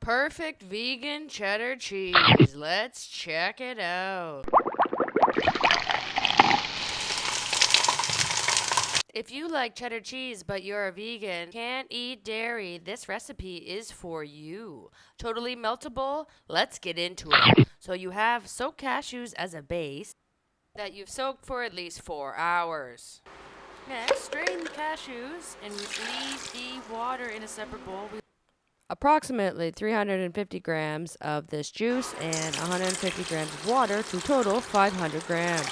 Perfect vegan cheddar cheese. Let's check it out. If you like cheddar cheese but you're a vegan, can't eat dairy, this recipe is for you. Totally meltable. Let's get into it. So you have soaked cashews as a base that you've soaked for at least 4 hours. Next, strain the cashews and leave the water in a separate bowl. Approximately 350 grams of this juice and 150 grams of water to total 500 grams.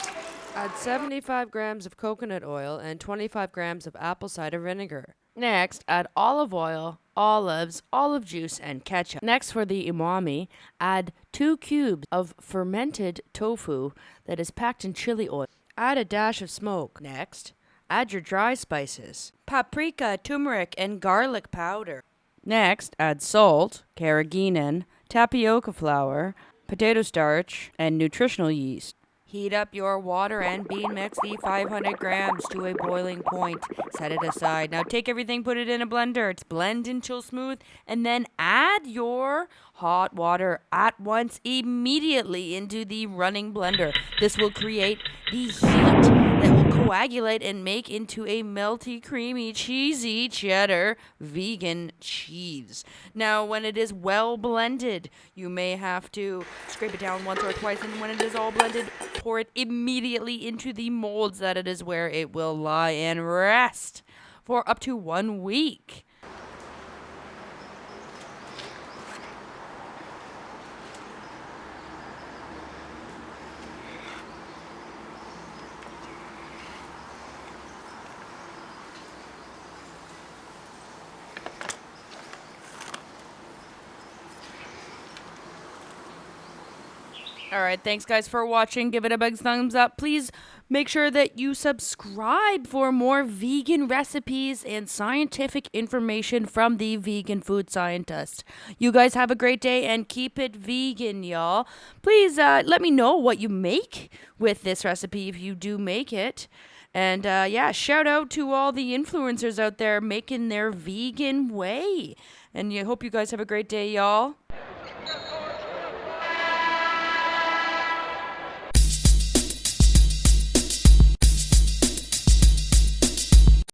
Add 75 grams of coconut oil and 25 grams of apple cider vinegar. Next, add olive oil, olives, olive juice, and ketchup. Next, for the umami, add 2 cubes of fermented tofu that is packed in chili oil. Add a dash of smoke. Next, add your dry spices, paprika, tumeric, and garlic powder. Next, add salt, carageenan, tapioca flour, potato starch, and nutritional yeast. Heat up your water and bean mix the 500 grams to a boiling point. Set it aside. Now take everything, put it in a blender. Blend until smooth, and then add your hot water at once immediately into the running blender. This will create the heat that will coagulate and make into a melty, creamy, cheesy cheddar vegan cheese. Now, when it is well blended, you may have to scrape it down once or twice, and when it is all blended, pour it immediately into the molds that it is where it will lie and rest for up to 1 week. All right, thanks guys for watching. Give it a big thumbs up. Please make sure that you subscribe for more vegan recipes and scientific information from the vegan food scientist. You guys have a great day and keep it vegan, y'all. Please let me know what you make with this recipe if you do make it. And yeah, shout out to all the influencers out there making their vegan way. And I hope you guys have a great day, y'all.